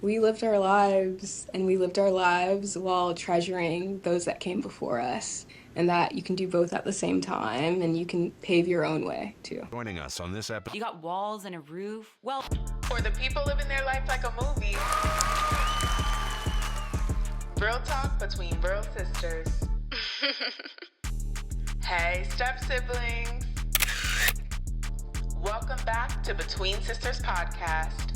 We lived our lives, and we lived our lives while treasuring those that came before us, and that you can do both at the same time, and you can pave your own way too. Joining us on this episode. You got walls and a roof. Well, for the people living their life like a movie. Real talk between real sisters. Hey, step siblings. Welcome back to Between Sisters Podcast.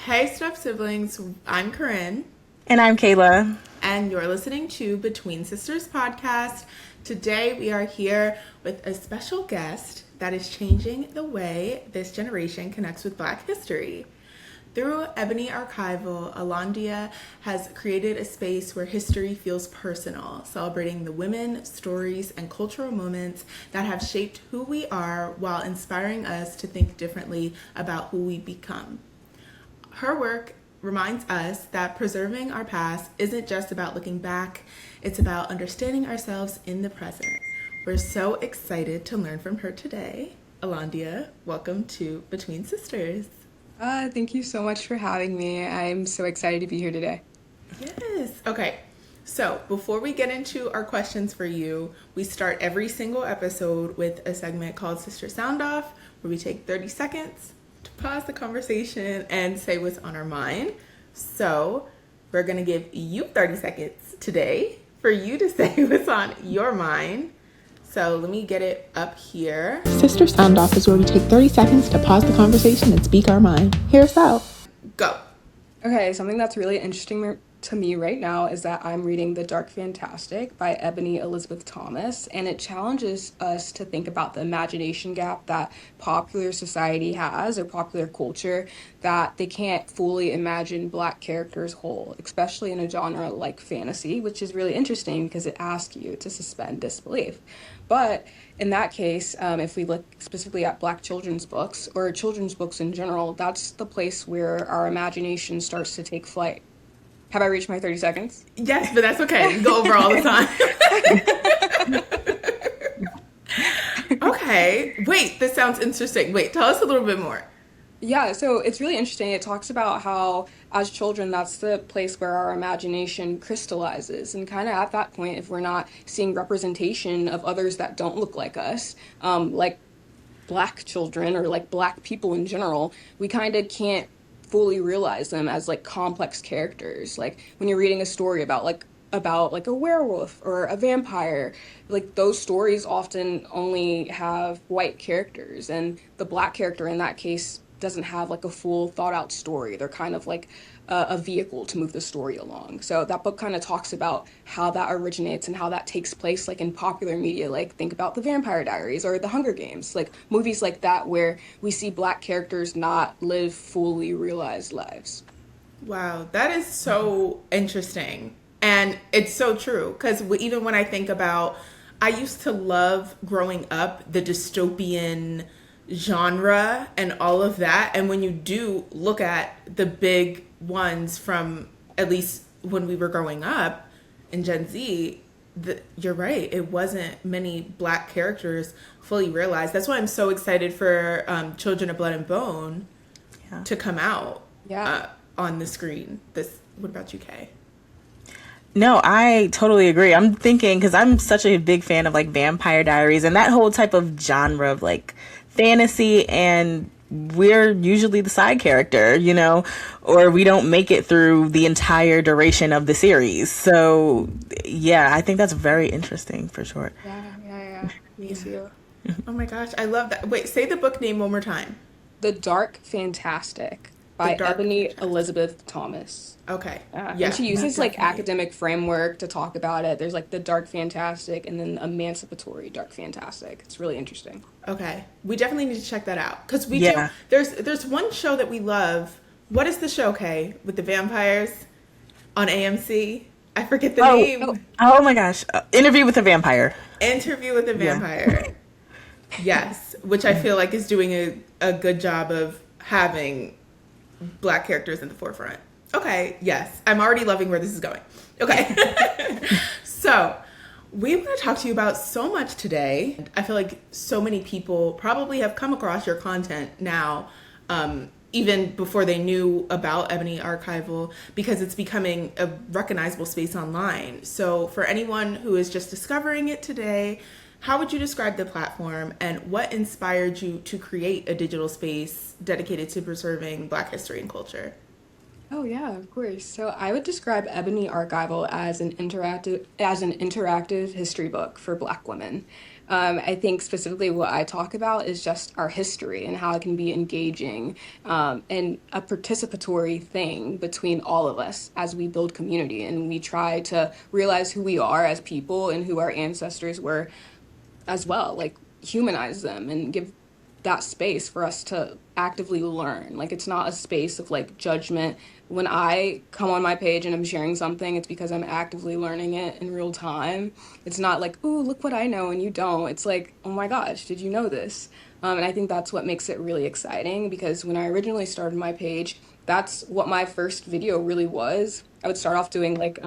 Hey, step siblings. I'm Corinne. And I'm Kayla. And you're listening to Between Sisters Podcast. Today we are here with a special guest that is changing the way this generation connects with Black history. Through Ebony Archival, Alandya has created a space where history feels personal, celebrating the women, stories, and cultural moments that have shaped who we are while inspiring us to think differently about who we become. Her work reminds us that preserving our past isn't just about looking back, it's about understanding ourselves in the present. We're so excited to learn from her today. Alandya, welcome to Between Sisters. Thank you so much for having me. I'm so excited to be here today. Yes. Okay. So before we get into our questions for you, we start every single episode with a segment called Sister Sound Off, where we take 30 seconds to pause the conversation and say what's on our mind. So we're going to give you 30 seconds today for you to say what's on your mind. So let me get it up here. Sister Sound Off is where we take 30 seconds to pause the conversation and speak our mind. Hear us out. Go. Okay, something that's really interesting to me right now is that I'm reading The Dark Fantastic by Ebony Elizabeth Thomas, and it challenges us to think about the imagination gap that popular society has, or popular culture, that they can't fully imagine Black characters whole, especially in a genre like fantasy, which is really interesting because it asks you to suspend disbelief. But in that case, if we look specifically at Black children's books, or children's books in general, that's the place where our imagination starts to take flight. Have I reached my 30 seconds? Yes, but that's okay. We go over all the time. Okay. Wait, this sounds interesting. Wait, tell us a little bit more. Yeah, so it's really interesting. It talks about how, as children, that's the place where our imagination crystallizes. And kind of at that point, if we're not seeing representation of others that don't look like us, like Black children or like Black people in general, we kind of can't fully realize them as like complex characters. Like when you're reading a story about a werewolf or a vampire, like those stories often only have white characters, and the Black character in that case doesn't have like a full thought out story. They're kind of like a vehicle to move the story along. So that book kind of talks about how that originates and how that takes place like in popular media. Like think about the Vampire Diaries or the Hunger Games, like movies like that where we see Black characters not live fully realized lives. Wow, that is so interesting. And it's so true, because even when I think about, I used to love growing up the dystopian genre and all of that. And when you do look at the big ones from at least when we were growing up in Gen Z, you're right. It wasn't many Black characters fully realized. That's why I'm so excited for Children of Blood and Bone to come out on the screen. What about you, Kay? No, I totally agree. I'm thinking, because I'm such a big fan of like Vampire Diaries and that whole type of genre of like fantasy, and we're usually the side character, you know, or we don't make it through the entire duration of the series. So yeah, I think that's very interesting for sure. Yeah. Me too. Oh my gosh, I love that. Wait, say the book name one more time. The Dark Fantastic by Ebony Elizabeth Thomas. Okay. And she uses like academic framework to talk about it. There's like the Dark Fantastic and then emancipatory Dark Fantastic. It's really interesting. Okay. We definitely need to check that out, because we do. There's one show that we love. What is the show, Kay, with the vampires on AMC? I forget the name. Oh my gosh. Interview with a Vampire. Interview with a Vampire. Yes. Which I feel like is doing a good job of having Black characters in the forefront. Okay, yes. I'm already loving where this is going. Okay. So, we want to talk to you about so much today. I feel like so many people probably have come across your content now, even before they knew about Ebony Archival, because it's becoming a recognizable space online. So for anyone who is just discovering it today, how would you describe the platform, and what inspired you to create a digital space dedicated to preserving Black history and culture? Oh yeah, of course. So I would describe Ebony Archival as an interactive history book for Black women. I think specifically what I talk about is just our history and how it can be engaging, and a participatory thing between all of us as we build community and we try to realize who we are as people and who our ancestors were as well. Like, humanize them and give that space for us to actively learn. Like, it's not a space of like judgment. When I come on my page and I'm sharing something, it's because I'm actively learning it in real time. It's not like, ooh, look what I know and you don't. It's like, oh my gosh, did you know this? And I think that's what makes it really exciting, because when I originally started my page, that's what my first video really was. I would start off doing like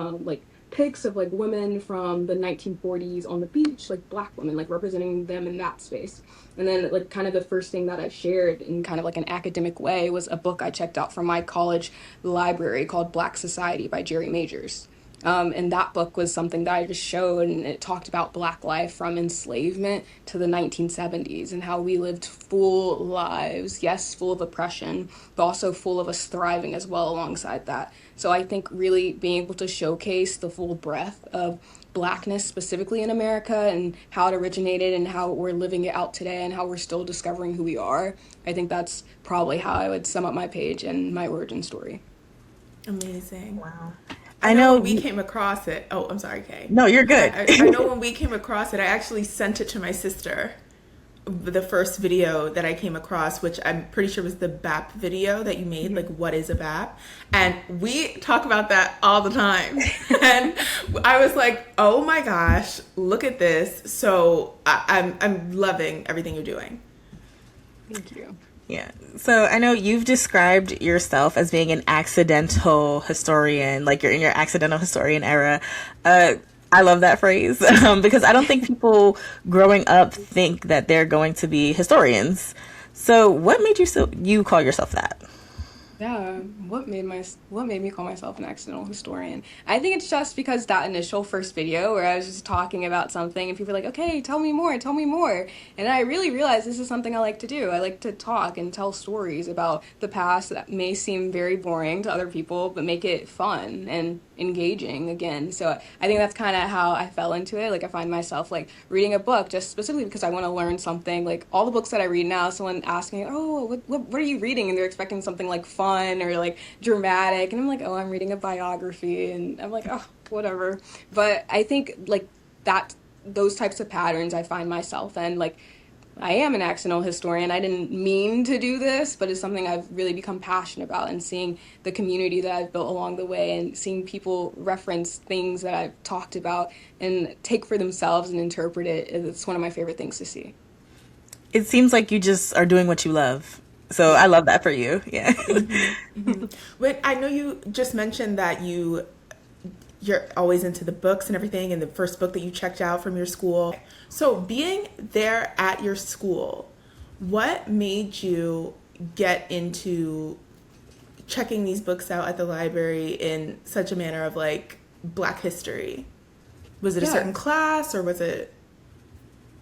pics of like women from the 1940s on the beach, like Black women, like representing them in that space. And then like kind of the first thing that I shared in kind of like an academic way was a book I checked out from my college library called Black Society by Jerry Majors. And that book was something that I just showed, and it talked about Black life from enslavement to the 1970s and how we lived full lives, yes, full of oppression, but also full of us thriving as well alongside that. So I think really being able to showcase the full breadth of Blackness specifically in America and how it originated and how we're living it out today and how we're still discovering who we are, I think that's probably how I would sum up my page and my origin story. Amazing. Wow. I know when we came across it. Oh, I'm sorry, Kay. No, you're good. I know when we came across it, I actually sent it to my sister. The first video that I came across, which I'm pretty sure was the B.A.P video that you made, like what is a B.A.P? And we talk about that all the time. And I was like, oh my gosh, look at this. So I'm loving everything you're doing. Thank you. Yeah. So I know you've described yourself as being an accidental historian, like you're in your accidental historian era. I love that phrase because I don't think people growing up think that they're going to be historians. So what made you call yourself that? Yeah, what made me call myself an accidental historian? I think it's just because that initial first video where I was just talking about something and people were like, okay, tell me more, tell me more. And I really realized this is something I like to do. I like to talk and tell stories about the past that may seem very boring to other people, but make it fun and engaging again. So I think that's kind of how I fell into it. Like, I find myself like reading a book just specifically because I want to learn something. Like, all the books that I read now, someone asks me, oh, what are you reading? And they're expecting something like fun or like dramatic, and I'm like, oh, I'm reading a biography, and I'm like, oh, whatever. But I think like that, those types of patterns I find myself in. Like, I am an accidental historian. I didn't mean to do this, but it's something I've really become passionate about, and seeing the community that I've built along the way and seeing people reference things that I've talked about and take for themselves and interpret it. It's one of my favorite things to see. It seems like you just are doing what you love. So I love that for you. Yeah. Mm-hmm. But I know you just mentioned that you're always into the books and everything, and the first book that you checked out from your school. So being there at your school, what made you get into checking these books out at the library in such a manner of like Black history? Was it a certain class, or was it?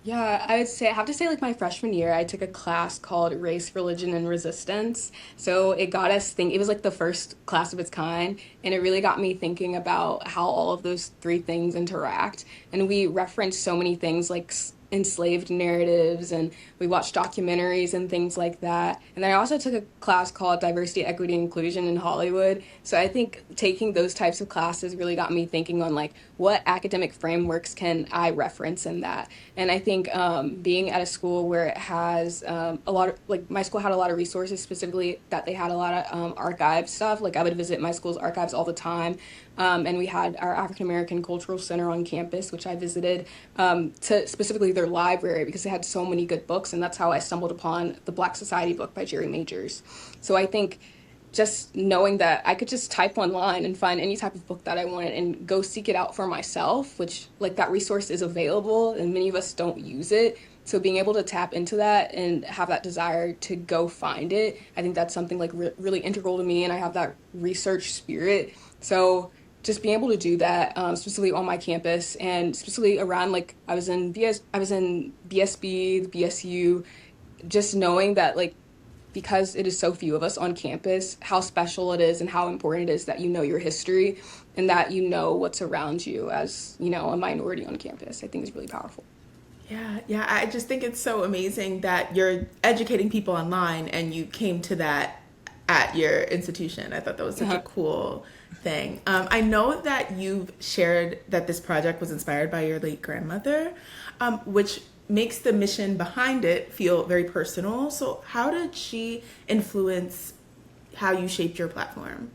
Yeah, I have to say, like, my freshman year, I took a class called Race, Religion, and Resistance. So it got us it was like the first class of its kind, and it really got me thinking about how all of those three things interact. And we referenced so many things like enslaved narratives, and we watched documentaries and things like that. And then I also took a class called Diversity, Equity, and Inclusion in Hollywood. So I think taking those types of classes really got me thinking on like what academic frameworks can I reference in that. And I think being at a school where it has a lot of, like, my school had a lot of resources, specifically that they had a lot of archive stuff. Like, I would visit my school's archives all the time. And we had our African American Cultural Center on campus, which I visited, to specifically their library, because they had so many good books. And that's how I stumbled upon the Black Society book by Jerry Majors. So I think just knowing that I could just type online and find any type of book that I wanted and go seek it out for myself, which, like, that resource is available and many of us don't use it. So being able to tap into that and have that desire to go find it, I think that's something like really integral to me, and I have that research spirit. So just being able to do that, specifically on my campus and specifically around like I was in BSB, the BSU, just knowing that like because it is so few of us on campus, how special it is and how important it is that you know your history and that you know what's around you as, you know, a minority on campus, I think is really powerful. Yeah, yeah. I just think it's so amazing that you're educating people online and you came to that at your institution. I thought that was such a cool thing. I know that you've shared that this project was inspired by your late grandmother, which makes the mission behind it feel very personal. So, how did she influence how you shaped your platform?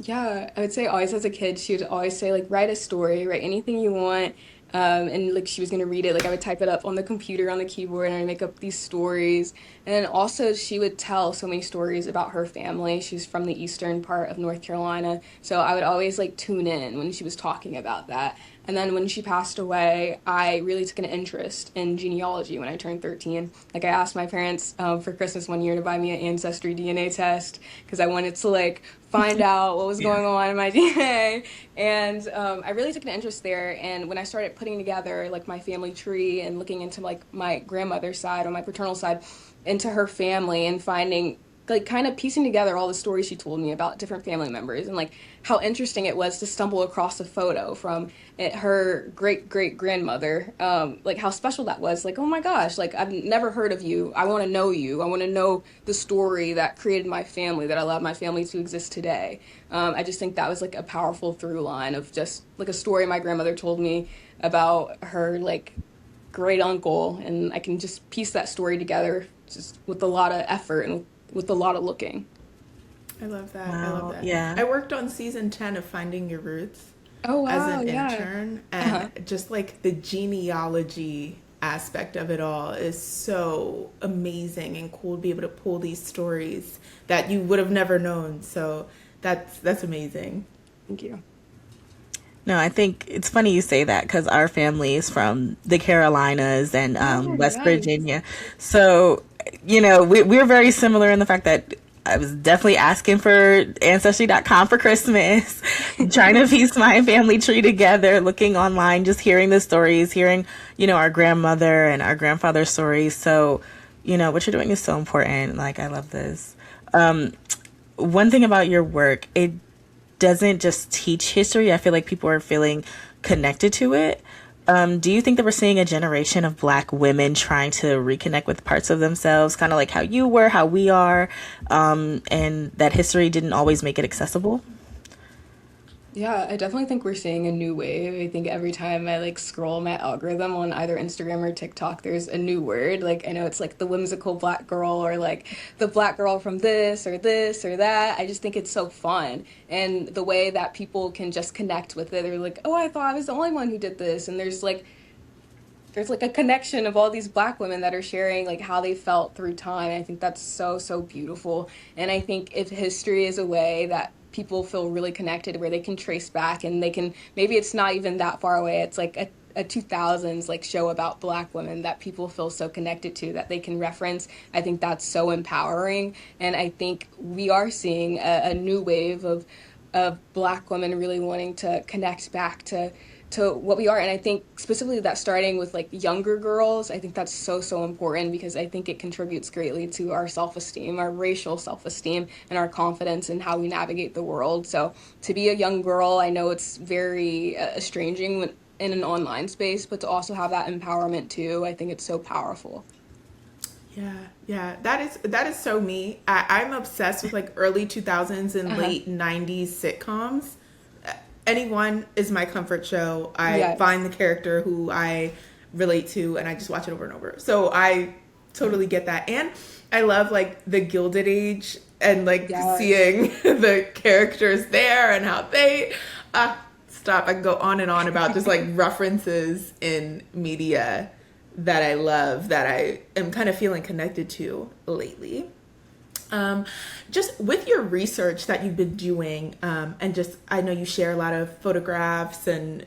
Yeah, I would say always as a kid, she would always say, like, write a story, write anything you want. And like she was gonna read it, like I would type it up on the computer on the keyboard and I'd make up these stories. And then also she would tell so many stories about her family. She's from the eastern part of North Carolina. So I would always like tune in when she was talking about that. And then when she passed away, I really took an interest in genealogy when I turned 13. Like I asked my parents for Christmas one year to buy me an ancestry DNA test because I wanted to like find out what was going on in my DNA. And I really took an interest there. And when I started putting together like my family tree and looking into like my grandmother's side on my paternal side, into her family and finding like kind of piecing together all the stories she told me about different family members and like how interesting it was to stumble across a photo from her great great grandmother, like how special that was, like oh my gosh, like I've never heard of you, I want to know you, I want to know the story that created my family, that allowed my family to exist today. I just think that was like a powerful through line of just like a story my grandmother told me about her like great uncle, and I can just piece that story together just with a lot of effort and with a lot of looking. I love that. I Wow. love that. Yeah. I worked on season 10 of Finding Your Roots Oh as wow, an yeah. intern, and just like the genealogy aspect of it all is so amazing and cool to be able to pull these stories that you would have never known. So that's amazing. Thank you. No, I think it's funny you say that because our family is from the Carolinas and Oh, West nice. Virginia. So, we're very similar in the fact that I was definitely asking for Ancestry.com for Christmas, trying to piece my family tree together, looking online, just hearing the stories, hearing, our grandmother and our grandfather's stories. So, what you're doing is so important. Like, I love this. One thing about your work, it doesn't just teach history. I feel like people are feeling connected to it. Do you think that we're seeing a generation of Black women trying to reconnect with parts of themselves, kind of like how you were, how we are, and that history didn't always make it accessible? Yeah, I definitely think we're seeing a new wave. I think every time I like scroll my algorithm on either Instagram or TikTok, there's a new word. Like I know it's like the whimsical black girl or like the black girl from this or that. I just think it's so fun. And the way that people can just connect with it. They're like, "Oh, I thought I was the only one who did this." And there's like a connection of all these black women that are sharing like how they felt through time. I think that's so so beautiful. And I think if history is a way that people feel really connected, where they can trace back and they can, maybe it's not even that far away, it's like a 2000s like show about black women that people feel so connected to that they can reference. I think that's so empowering. And I think we are seeing a new wave of black women really wanting to connect back to what we are. And I think specifically that starting with like younger girls, I think that's so so important because I think it contributes greatly to our self-esteem, our racial self-esteem, and our confidence in how we navigate the world. So to be a young girl, I know it's very estranging in an online space, but to also have that empowerment too, I think it's so powerful. Yeah, yeah, that is so me. I'm obsessed with like early 2000s and Uh-huh. late 90s sitcoms. Anyone is my comfort show. I Yes. find the character who I relate to and I just watch it over and over. So I totally get that. And I love like the Gilded Age and like Yes. seeing the characters there and how they stop. I can go on and on about just like references in media that I love, that I am kind of feeling connected to lately. Um, just with your research that you've been doing, and just I know you share a lot of photographs and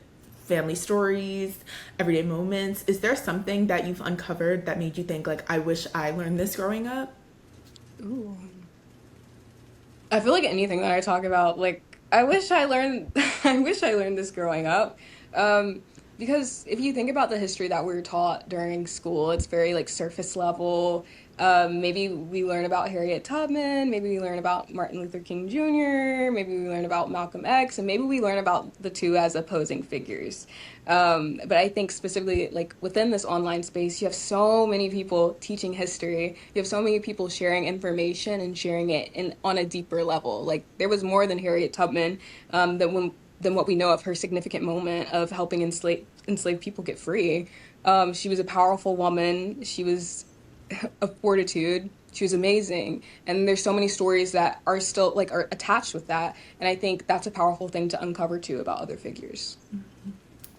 family stories, everyday moments. Is there something that you've uncovered that made you think, like, I wish I learned this growing up? Ooh. I feel like anything that I talk about, like, I wish I learned, I wish I learned this growing up. Um, because if you think about the history that we're taught during school, it's very like surface level. Maybe we learn about Harriet Tubman, maybe we learn about Martin Luther King Jr., maybe we learn about Malcolm X, and maybe we learn about the two as opposing figures. But I think specifically, like within this online space, you have so many people teaching history. You have so many people sharing information and sharing it in on a deeper level. Like there was more than Harriet Tubman, than what we know of her significant moment of helping enslaved people get free. She was a powerful woman. She was of fortitude. She was amazing. And there's so many stories that are still like are attached with that. And I think that's a powerful thing to uncover too about other figures.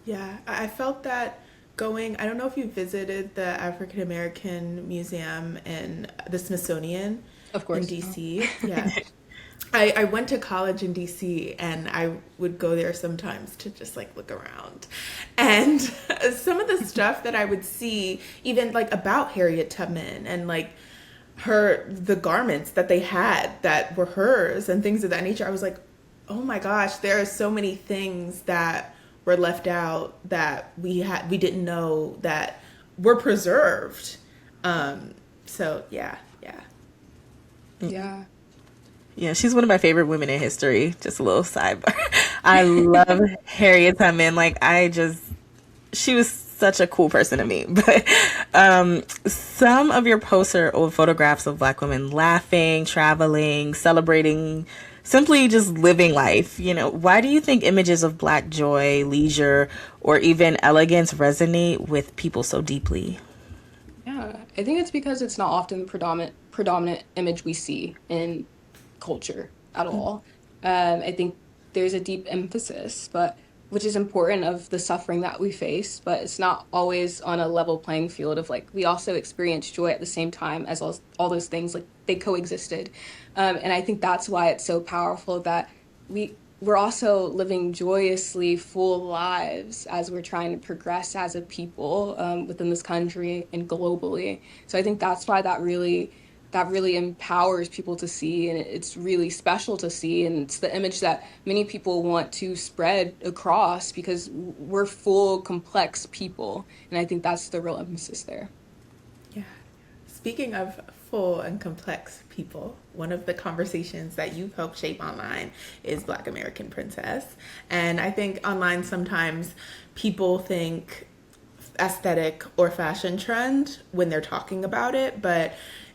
Yeah, I felt that going, I don't know if you visited the African American Museum in the Smithsonian Of in course. DC. Yeah. I went to college in DC and I would go there sometimes to just like look around. And some of the stuff that I would see, even like about Harriet Tubman and like the garments that they had that were hers and things of that nature, I was like, oh my gosh, there are so many things that were left out that we didn't know that were preserved. So yeah. Yeah. Yeah, she's one of my favorite women in history. Just a little sidebar. I love Harriet Tubman. She was such a cool person to me. But some of your posts are old photographs of Black women laughing, traveling, celebrating, simply just living life. Why do you think images of Black joy, leisure, or even elegance resonate with people so deeply? Yeah. I think it's because it's not often the predominant image we see in culture at all. I think there's a deep emphasis, but which is important of the suffering that we face, but it's not always on a level playing field of like we also experience joy at the same time as all those things like they coexisted, and I think that's why it's so powerful that we're also living joyously full lives as we're trying to progress as a people within this country and globally. So I think that's why that really empowers people to see, and it's really special to see, and it's the image that many people want to spread across because we're full complex people, and I think that's the real emphasis there. Yeah. Speaking of full and complex people, one of the conversations that you've helped shape online is Black American Princess. And I think online sometimes people think aesthetic or fashion trend when they're talking about it, but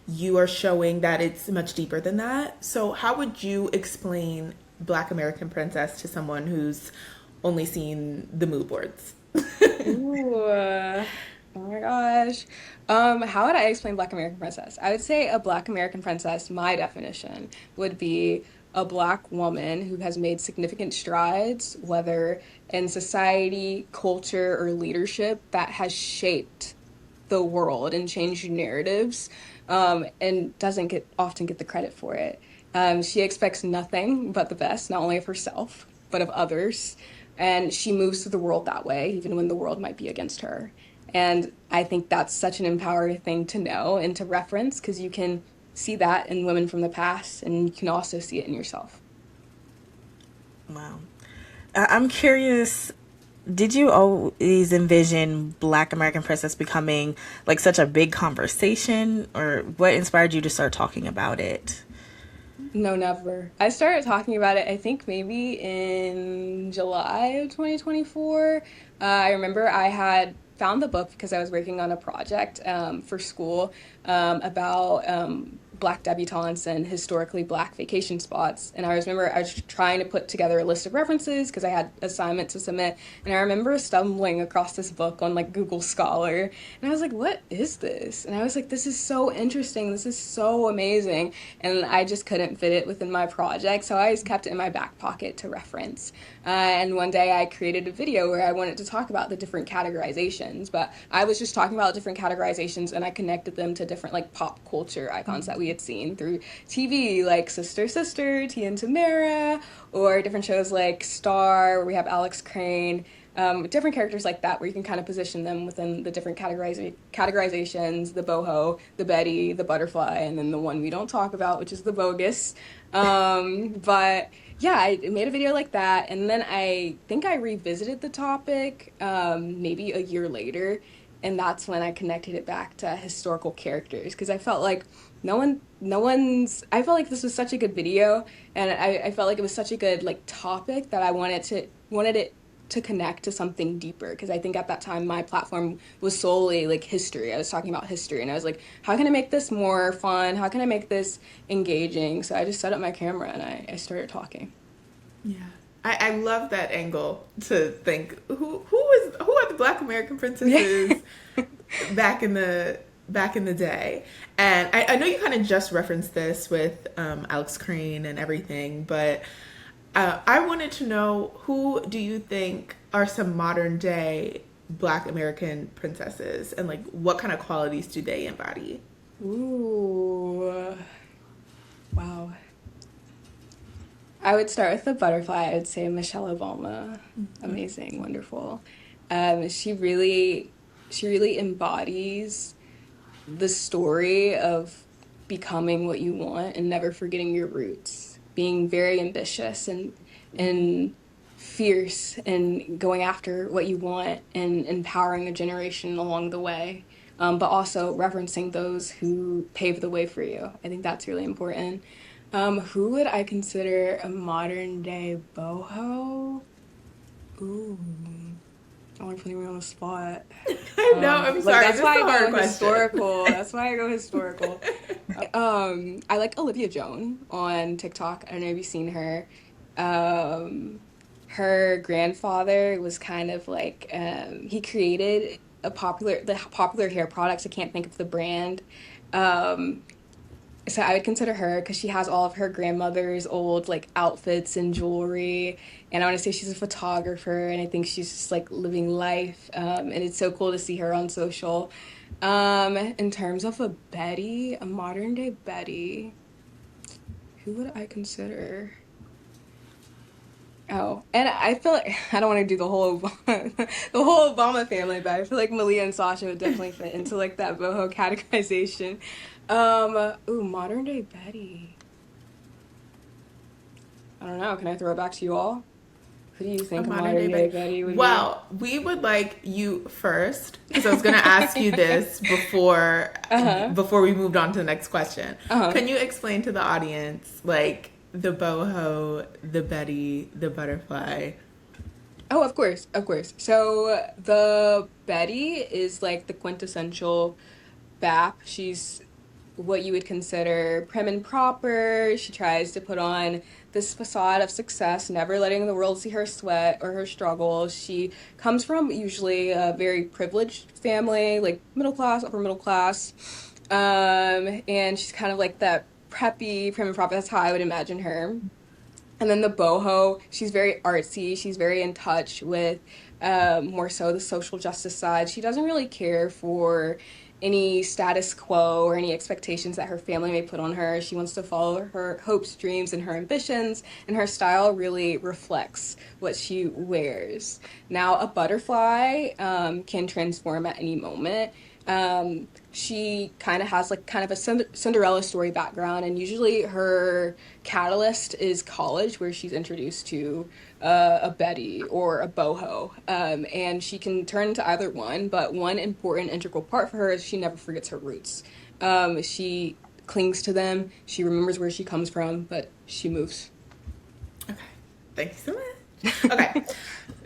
you are showing that it's much deeper than that. So how would you explain Black American Princess to someone who's only seen the mood boards? Ooh, oh my gosh. How would I explain Black American Princess? I would say a Black American Princess, my definition, would be a Black woman who has made significant strides, whether in society, culture, or leadership, that has shaped the world and changed narratives, and doesn't often get the credit for it. She expects nothing but the best, not only of herself, but of others. And she moves through the world that way, even when the world might be against her. And I think that's such an empowering thing to know and to reference because you can see that in women from the past and you can also see it in yourself. Wow. I'm curious, did you always envision Black American Princess becoming like such a big conversation, or what inspired you to start talking about it? No, never. I started talking about it, I think maybe in July of 2024. I remember I had found the book because I was working on a project for school about Black debutantes and historically Black vacation spots. And remember I was trying to put together a list of references because I had assignment to submit. And I remember stumbling across this book on like Google Scholar. And I was like, what is this? And I was like, this is so interesting. This is so amazing. And I just couldn't fit it within my project. So I just kept it in my back pocket to reference. And one day I created a video where I wanted to talk about the different categorizations, but I was just talking about different categorizations and I connected them to different like pop culture icons that we had seen through TV, like Sister Sister, Tia and Tamara, or different shows like Star, where we have Alex Crane. different characters like that, where you can kind of position them within the different categorizations, the boho, the Betty, the butterfly, and then the one we don't talk about, which is the bogus. But yeah, I made a video like that, and then I think I revisited the topic maybe a year later, and that's when I connected it back to historical characters, because I felt like I felt like this was such a good video, and I felt like it was such a good like topic that I wanted it to connect to something deeper, because I think at that time my platform was solely like history. I was talking about history, and I was like, how can I make this more fun? How can I make this engaging? So I just set up my camera and I started talking. Yeah. I love that angle, to think who are the Black American princesses back in the day. And I know you kind of just referenced this with Alex Crane and everything, but I wanted to know, who do you think are some modern day Black American princesses, and like what kind of qualities do they embody? Ooh, wow. I would start with the butterfly. I would say Michelle Obama. Amazing, wonderful. She really embodies the story of becoming what you want and never forgetting your roots, being very ambitious and fierce and going after what you want and empowering a generation along the way, but also referencing those who paved the way for you. I think that's really important. Who would I consider a modern day boho? Ooh, I want to put me on the spot. I know, I'm sorry. That's why I go question. historical. That's why I go historical. I like Olivia Joan on TikTok. I don't know if you've seen her. Her grandfather was kind of like, he created the popular hair products. I can't think of the brand. So I would consider her, because she has all of her grandmother's old like outfits and jewelry, and I want to say she's a photographer, and I think she's just like living life, and it's so cool to see her on social. In terms of a Betty, a modern day Betty, who would I consider? Oh, and I feel like I don't want to do the whole Obama family, but I feel like Malia and Sasha would definitely fit into like that boho categorization. Modern day Betty. I don't know. Can I throw it back to you all? Who do you think a modern day Betty would be? Well, we would like you first, because I was going to ask you this before we moved on to the next question. Can you explain to the audience like the boho, the Betty, the butterfly? Oh, of course. So the Betty is like the quintessential B.A.P. She's what you would consider prim and proper. She tries to put on this facade of success, never letting the world see her sweat or her struggles. She comes from usually a very privileged family, like middle class, upper middle class. And she's kind of like that preppy, prim and proper. That's how I would imagine her. And then the boho, she's very artsy. She's very in touch with more so the social justice side. She doesn't really care for any status quo or any expectations that her family may put on her. She wants to follow her hopes, dreams, and her ambitions, and her style really reflects what she wears. Now, a butterfly can transform at any moment. She kind of has like kind of a Cinderella story background, and usually her catalyst is college, where she's introduced to a Betty or a boho, and she can turn into either one, but one important integral part for her is she never forgets her roots. She clings to them, she remembers where she comes from, but she moves. Okay, thank you so much. Okay,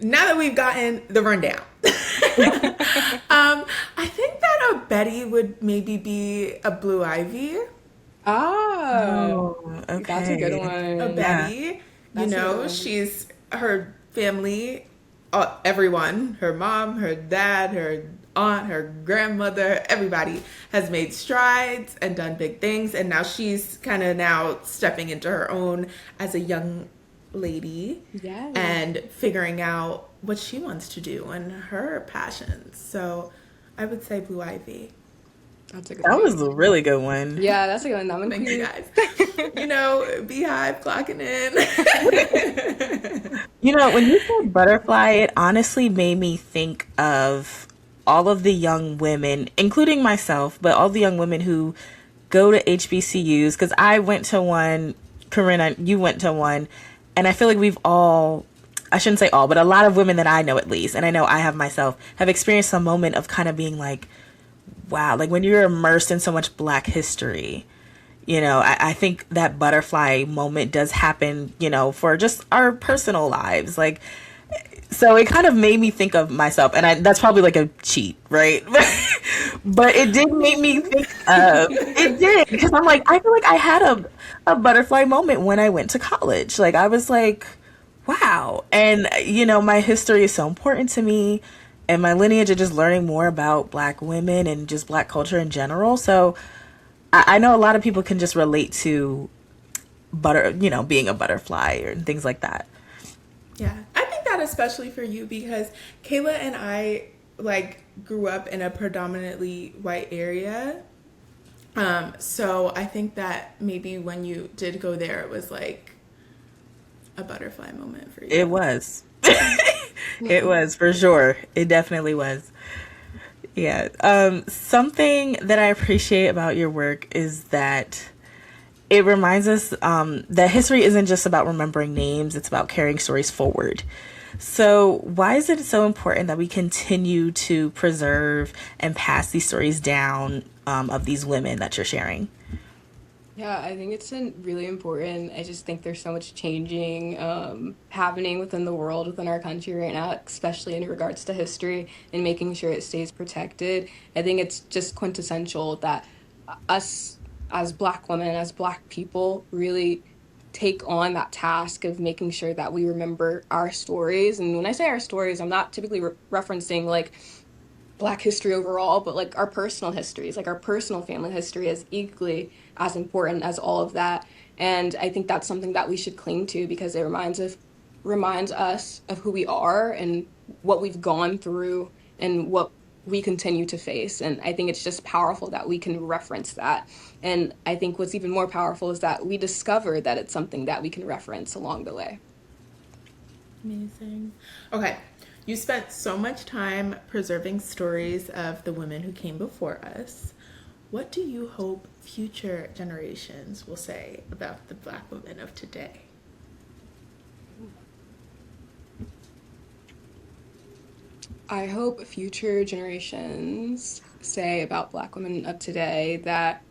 now that we've gotten the rundown, I think that a Betty would maybe be a Blue Ivy. Oh, okay. That's a good one. A Betty, you know, she's her family, everyone, her mom, her dad, her aunt, her grandmother, everybody has made strides and done big things, and now she's kind of now stepping into her own as a young lady, and figuring out what she wants to do and her passions. So I would say Blue Ivy. That's a good That one. was a really good one. Yeah, that's a good one. That one. Thank you guys. You know, Beehive clocking in. You know, when you said butterfly, it honestly made me think of all of the young women, including myself, but all the young women who go to HBCUs. Because I went to one, Corinna, you went to one, and I feel like we've all, I shouldn't say all, but a lot of women that I know at least, and I know I have myself, have experienced a moment of kind of being like, wow, like when you're immersed in so much Black history. You know, I think that butterfly moment does happen, you know, for just our personal lives. Like, so it kind of made me think of myself, and that's probably like a cheat, right? But it did make me think of it did because I'm like, I feel like I had a butterfly moment when I went to college. Like, I was like, wow. And, you know, my history is so important to me, and my lineage of just learning more about Black women and just Black culture in general. So I know a lot of people can just relate to you know, being a butterfly or things like that. Yeah, I think that especially for you because Kayla and I like grew up in a predominantly white area. So I think that maybe when you did go there, it was like a butterfly moment for It you. was. It was for sure. It definitely was. Yeah. Something that I appreciate about your work is that it reminds us that history isn't just about remembering names, it's about carrying stories forward. So, why is it so important that we continue to preserve and pass these stories down of these women that you're sharing? Yeah, I think it's really important. I just think there's so much changing happening within the world, within our country right now, especially in regards to history and making sure it stays protected. I think it's just quintessential that us as Black women, as Black people, really take on that task of making sure that we remember our stories. And when I say our stories, I'm not typically referencing like Black history overall, but like our personal histories, like our personal family history is equally as important as all of that. And I think that's something that we should cling to because it reminds us of who we are and what we've gone through and what we continue to face. And I think it's just powerful that we can reference that. And I think what's even more powerful is that we discover that it's something that we can reference along the way. Amazing. Okay. You spent so much time preserving stories of the women who came before us. What do you hope future generations will say about the Black women of today? I hope future generations say about Black women of today that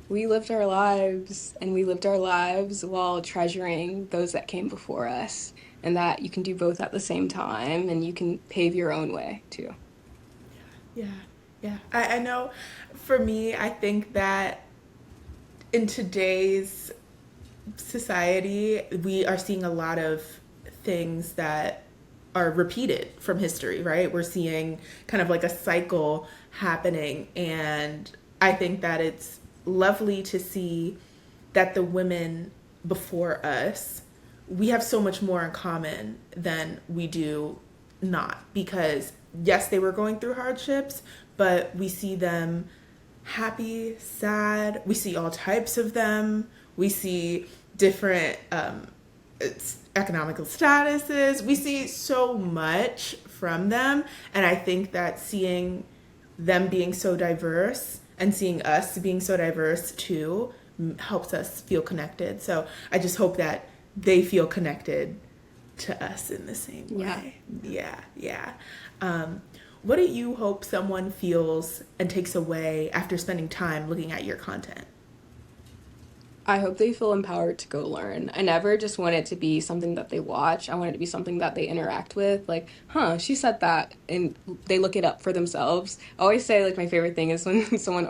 we lived our lives and we lived our lives while treasuring those that came before us, and that you can do both at the same time and you can pave your own way too. Yeah, yeah. I know for me, I think that in today's society, we are seeing a lot of things that are repeated from history, right? We're seeing kind of like a cycle happening. And I think that it's lovely to see that the women before us, we have so much more in common than we do not. Because, yes, they were going through hardships, but we see them happy, sad. We see all types of them. We see different economical statuses. We see so much from them. And I think that seeing them being so diverse and seeing us being so diverse too helps us feel connected. So I just hope that they feel connected to us in the same Yeah. way. Yeah, yeah. What do you hope someone feels and takes away after spending time looking at your content? I hope they feel empowered to go learn. I never just want it to be something that they watch. I want it to be something that they interact with. Like, huh, she said that, and they look it up for themselves. I always say, like, my favorite thing is when someone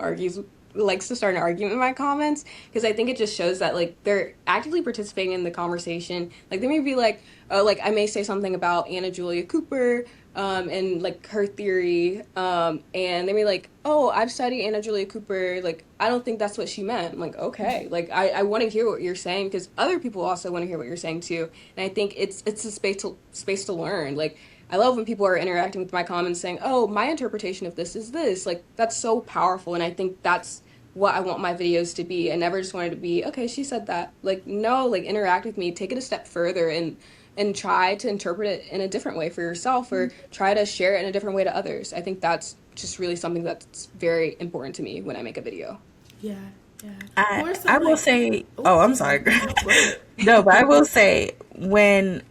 likes to start an argument in my comments, because I think it just shows that, like, they're actively participating in the conversation. Like, they may be like, oh, like, I may say something about Anna Julia Cooper, and like her theory, and they may like, oh, I've studied Anna Julia Cooper, like I don't think that's what she meant. I'm like, okay, like I want to hear what you're saying because other people also want to hear what you're saying too, and I think it's a space to learn. Like I love when people are interacting with my comments saying, oh, my interpretation of this is this. Like that's so powerful, and I think that's what I want my videos to be. I never just wanted to be, okay, she said that. Like no, like interact with me, take it a step further, and and try to interpret it in a different way for yourself, or try to share it in a different way to others. I think that's just really something that's very important to me when I make a video. Yeah, yeah. Who I are some, I will like, say, oh, oh, I'm sorry. no, go ahead. No, but I will say when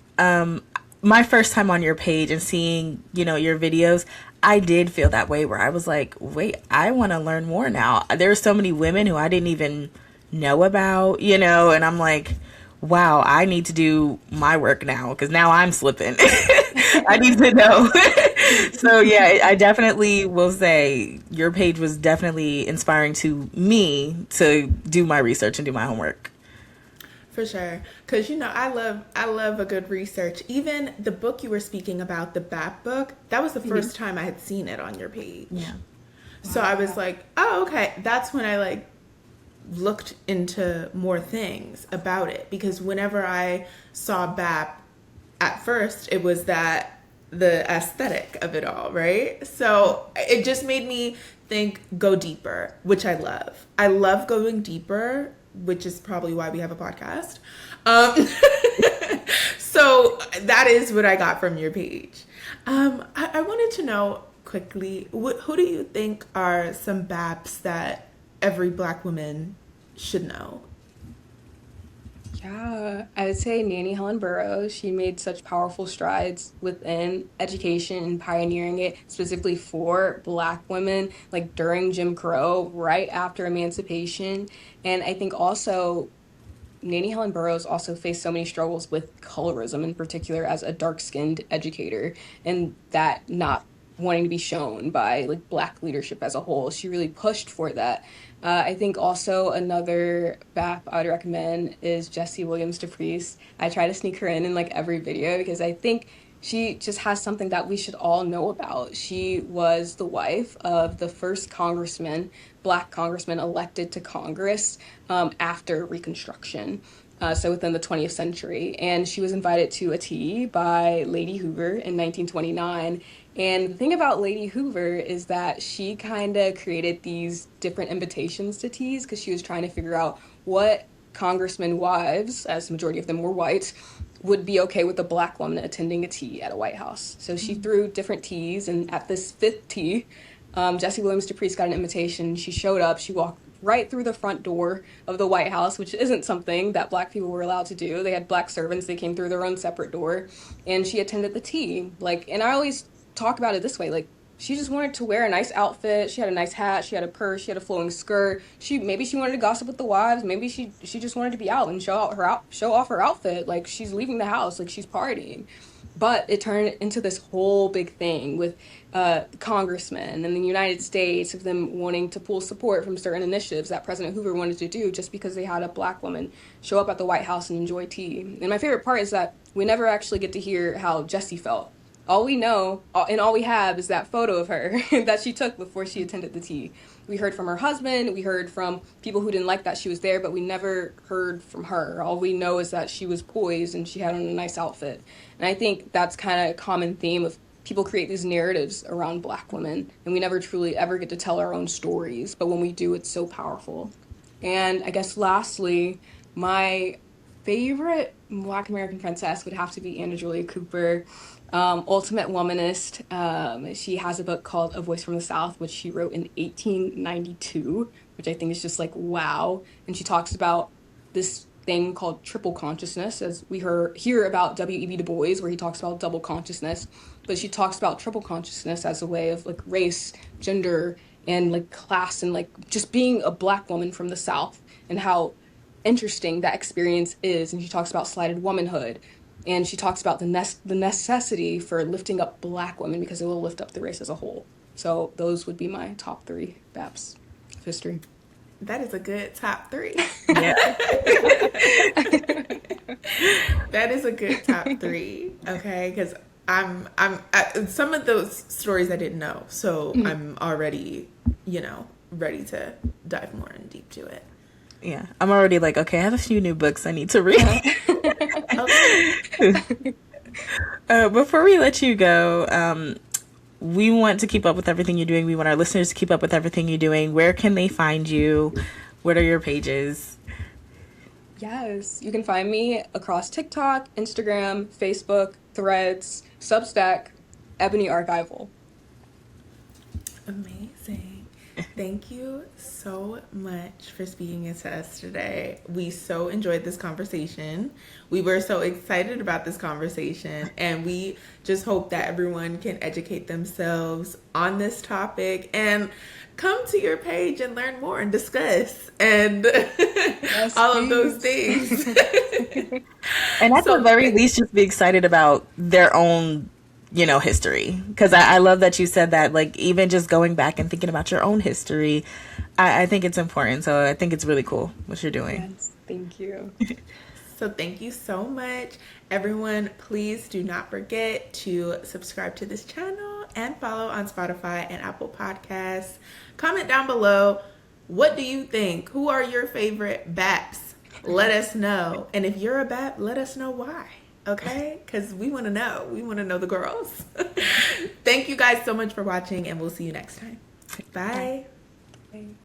my first time on your page and seeing, your videos, I did feel that way where I was like, wait, I want to learn more now. There are so many women who I didn't even know about, and I'm like, wow, I need to do my work now because now I'm slipping. I need to know. So yeah, I definitely will say your page was definitely inspiring to me to do my research and do my homework. For sure, because I love a good research. Even the book you were speaking about, the B.A.P book, that was the first time I had seen it on your page. Yeah. So I was like, oh, okay. That's when I like looked into more things about it, because whenever I saw B.A.P at first, it was that the aesthetic of it all, right? So it just made me think, go deeper, which I love. I love going deeper, which is probably why we have a podcast. So that is what I got from your page. I wanted to know quickly, who do you think are some BAPs that every Black woman should know? Yeah, I would say Nanny Helen Burroughs. She made such powerful strides within education and pioneering it specifically for Black women, like during Jim Crow, right after emancipation. And I think also Nanny Helen Burroughs also faced so many struggles with colorism, in particular as a dark-skinned educator, and that not wanting to be shown by like Black leadership as a whole. She really pushed for that. I think also another BAP I would recommend is Jessie Williams DePriest. I try to sneak her in like every video because I think she just has something that we should all know about. She was the wife of the first Black congressman elected to Congress after Reconstruction. So within the 20th century. And she was invited to a tea by Lady Hoover in 1929. And the thing about Lady Hoover is that she kind of created these different invitations to teas because she was trying to figure out what congressmen wives, as the majority of them were white, would be okay with a Black woman attending a tea at a White House. So she threw different teas, and at this fifth tea, Jessie Williams DePriest got an invitation. She showed up. She walked right through the front door of the White House, which isn't something that Black people were allowed to do. They had Black servants. They came through their own separate door, and she attended the tea. And I always talk about it this way, she just wanted to wear a nice outfit. She had a nice hat. She had a purse. She had a flowing skirt. Maybe she wanted to gossip with the wives. Maybe she just wanted to be out and show off her outfit. She's leaving the house. She's partying. But it turned into this whole big thing with congressmen in the United States, of them wanting to pull support from certain initiatives that President Hoover wanted to do just because they had a Black woman show up at the White House and enjoy tea. And my favorite part is that we never actually get to hear how Jessie felt. All we know and all we have is that photo of her that she took before she attended the tea. We heard from her husband, we heard from people who didn't like that she was there, but we never heard from her. All we know is that she was poised and she had on a nice outfit. And I think that's kind of a common theme of people create these narratives around Black women, and we never truly ever get to tell our own stories. But when we do, it's so powerful. And I guess lastly, my favorite Black American princess would have to be Anna Julia Cooper. Ultimate womanist. She has a book called A Voice from the South, which she wrote in 1892, which I think is just wow. And she talks about this thing called triple consciousness, as we hear about W.E.B. Du Bois, where he talks about double consciousness, but she talks about triple consciousness as a way of race, gender, and class, and just being a Black woman from the South, and how interesting that experience is. And she talks about slighted womanhood. And she talks about the necessity for lifting up Black women because it will lift up the race as a whole. So those would be my top 3 BAPs of history. That is a good top 3. Yeah. That is a good top 3. Okay, because I'm some of those stories I didn't know, so I'm already ready to dive more in deep to it. Yeah, I'm already okay, I have a few new books I need to read. Before we let you go, we want to keep up with everything you're doing. We want our listeners to keep up with everything you're doing. Where can they find you? What are your pages? Yes, you can find me across TikTok, Instagram, Facebook, Threads, Substack, Ebony Archival. Amazing. Thank you so much for speaking to us today. We so enjoyed this conversation. We were so excited about this conversation, and we just hope that everyone can educate themselves on this topic and come to your page and learn more and discuss and Yes, all of those please. things. And at the So, very least, just be excited about their own, history. Because I love that you said that, like, even just going back and thinking about your own history, I think it's important. So I think it's really cool what you're doing. Yes, thank you. So thank you so much. Everyone, please do not forget to subscribe to this channel and follow on Spotify and Apple Podcasts. Comment down below, what do you think? Who are your favorite BAPs? Let us know. And if you're a BAP, let us know why. Okay? Because we want to know. We want to know the girls. Thank you guys so much for watching, and we'll see you next time. Bye. Bye.